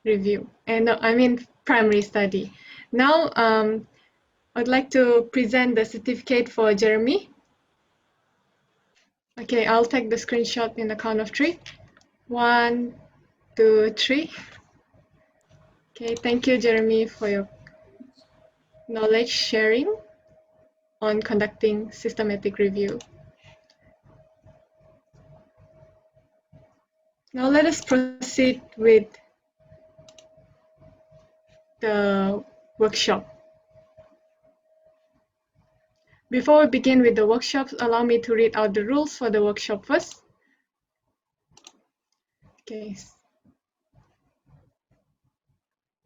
B: review, and I mean primary study. Now, I'd like to present the certificate for Jeremy. Okay, I'll take the screenshot in the count of 3. 1, 2, 3. Okay, thank you, Jeremy, for your knowledge sharing on conducting systematic review. Now let us proceed with the workshop. Before we begin with the workshop, allow me to read out the rules for the workshop first. Okay.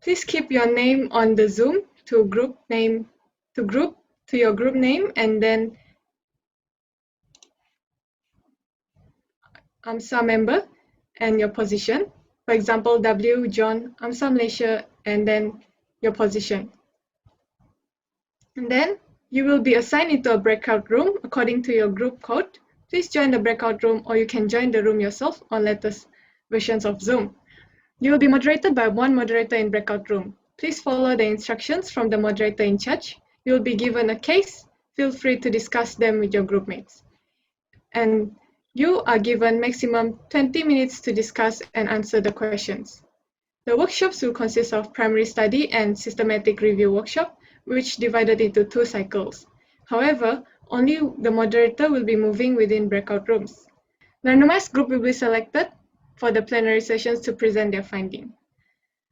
B: Please keep your name on the Zoom to your group name, and then AMSA member and your position. For example, W, John, AMSA Malaysia, and then your position. And then you will be assigned into a breakout room according to your group code. Please join the breakout room, or you can join the room yourself on latest versions of Zoom. You will be moderated by one moderator in breakout room. Please follow the instructions from the moderator in charge. You will be given a case. Feel free to discuss them with your group mates. And you are given maximum 20 minutes to discuss and answer the questions. The workshops will consist of primary study and systematic review workshop, which divided into 2 cycles. However, only the moderator will be moving within breakout rooms. Randomized group will be selected for the plenary sessions to present their finding.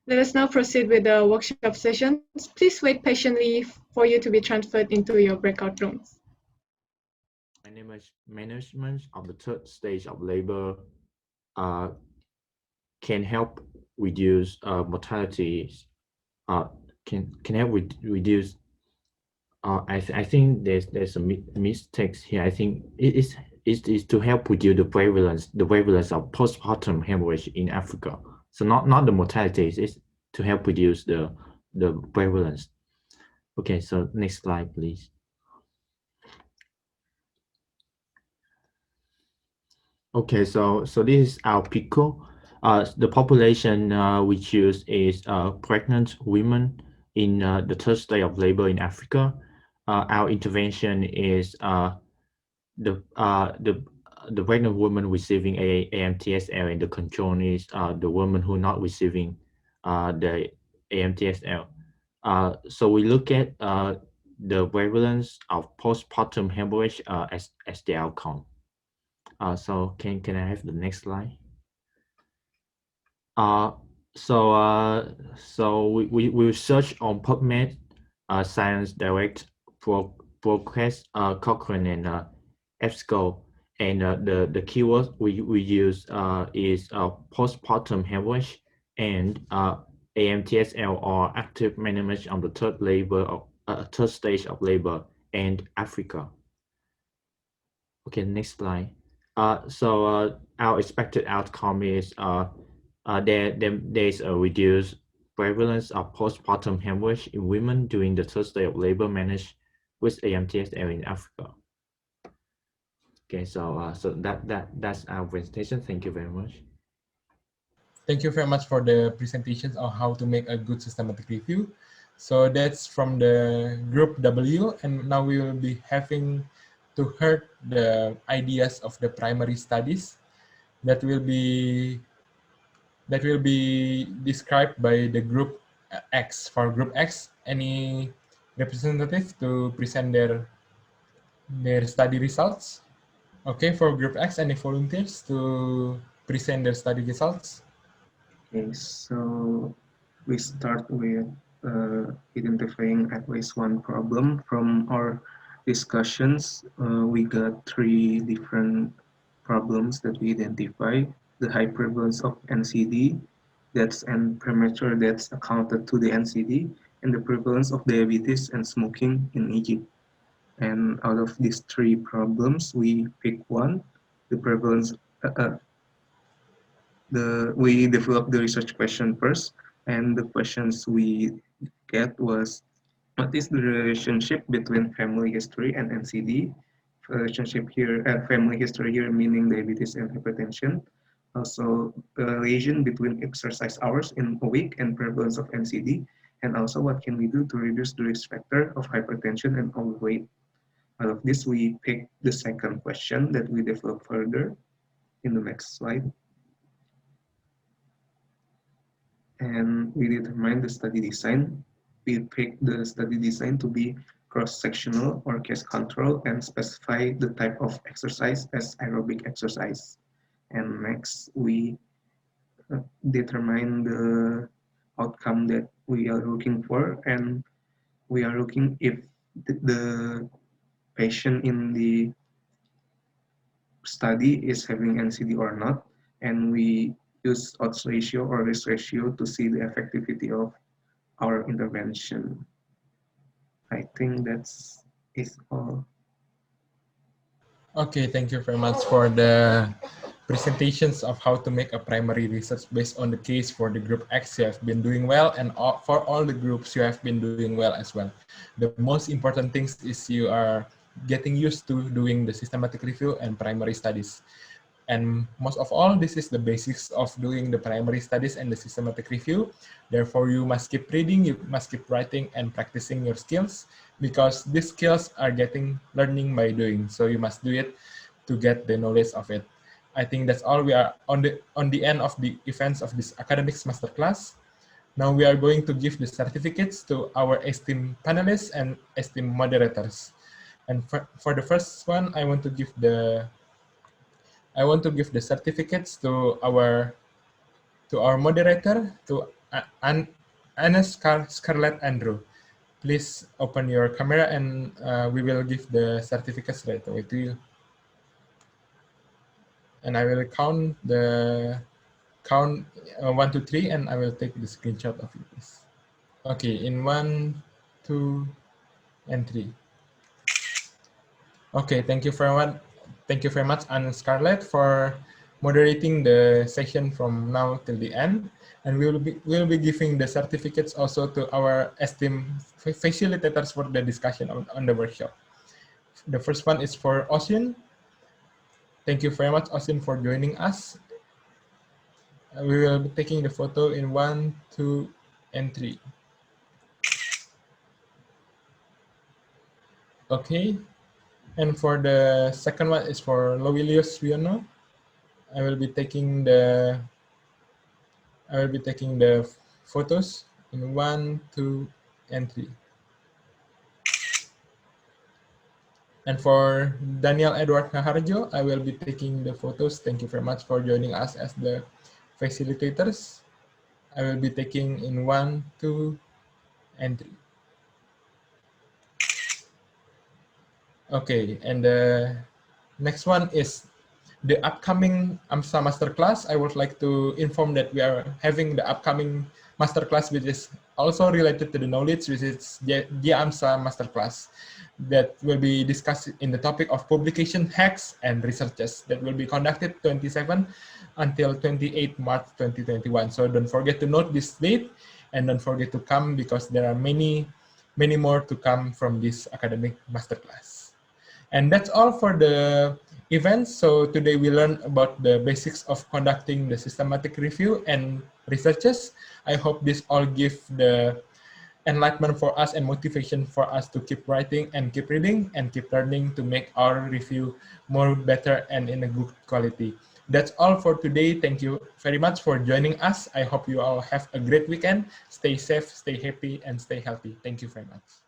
B: Let us now proceed with the workshop sessions. Please wait patiently for you to be transferred into your breakout rooms.
H: Management of the third stage of labor can help reduce mortality. Can help reduce. I think there's a mistake here. I think it is to help reduce the prevalence of postpartum hemorrhage in Africa. So not the mortality. It's to help reduce the prevalence. Okay, so next slide, please. Okay, so this is our PICO. The population we choose is pregnant women in the third stage of labor in Africa. Our intervention is the pregnant woman receiving AMTSL, and the control is the woman who not receiving the AMTSL. So we look at the prevalence of postpartum hemorrhage as the outcome. So can I have the next slide? So we research on PubMed, Science Direct, Progress, Cochrane, and EBSCO, and the keywords we use is postpartum hemorrhage and AMTSL, or active management of the third stage of labor, and Africa. Okay, next slide. So our expected outcome is there's a reduced prevalence of postpartum hemorrhage in women during the third stage of labor managed with AMTSL in Africa. Okay, so that's our presentation. Thank you very much.
A: Thank you very much for the presentations on how to make a good systematic review. So that's from the group W, and now we will be having to hear the ideas of the primary studies that will be described by the group X. For group X, any representative to present their study results? Okay, for group X, any volunteers to present their study results?
D: Okay, so we start with identifying at least one problem. From our discussions, we got 3 different problems that we identify. The high prevalence of NCD, deaths and premature deaths accounted to the NCD, and the prevalence of diabetes and smoking in Egypt. And out of these 3 problems, we pick one, the prevalence. We developed the research question first, and the questions we get was, what is the relationship between family history and NCD? Relationship here, family history here meaning diabetes and hypertension. Also, the relation between exercise hours in a week and prevalence of NCD, and also what can we do to reduce the risk factor of hypertension and overweight. Out of this, we pick the second question that we develop further in the next slide. And we determine the study design. We pick the study design to be cross-sectional or case control, and specify the type of exercise as aerobic exercise. And next, we determine the outcome that we are looking for, and we are looking if the patient in the study is having NCD or not, and we use odds ratio or risk ratio to see the effectivity of our intervention. I think that's all.
A: Okay, thank you very much for the presentations of how to make a primary research based on the case for the group X. You have been doing well, and for all the groups you have been doing well as well. The most important things is you are getting used to doing the systematic review and primary studies. And most of all, this is the basics of doing the primary studies and the systematic review. Therefore, you must keep reading, you must keep writing and practicing your skills, because these skills are learning by doing. So you must do it to get the knowledge of it. I think that's all. We are on the end of the events of this academics masterclass. Now we are going to give the certificates to our esteemed panelists and esteemed moderators. And for the first one, I want to give the certificates to our moderator, to Anna Scarlett Andrew. Please open your camera and we will give the certificates right away to you. And I will count 1, 2, 3, and I will take the screenshot of this. Okay, in 1, 2, and 3. Okay, thank you very much. Thank you very much, Anne Scarlett, for moderating the session from now till the end. And we'll be giving the certificates also to our esteemed facilitators for the discussion on the workshop. The first one is for Osin. Thank you very much, Osin, for joining us. We will be taking the photo in 1, 2, and 3. Okay. And for the second one is for Loelius Wiono. I will be taking the photos in 1, 2, and 3. And for Daniel Edward Kaharjo, I will be taking the photos. Thank you very much for joining us as the facilitators. I will be taking in 1, 2, and 3. Okay, and the next one is the upcoming AMSA Masterclass. I would like to inform that we are having the upcoming Masterclass, which is also related to the knowledge, which is the AMSA Masterclass, that will be discussed in the topic of publication hacks and researches, that will be conducted 27 until 28 March 2021. So don't forget to note this date, and don't forget to come, because there are many more to come from this academic masterclass. And that's all for the events. So today we learned about the basics of conducting the systematic review and researches. I hope this all give the enlightenment for us and motivation for us to keep writing and keep reading and keep learning to make our review more better and in a good quality. That's all for today. Thank you very much for joining us. I hope you all have a great weekend. Stay safe, stay happy, and stay healthy. Thank you very much.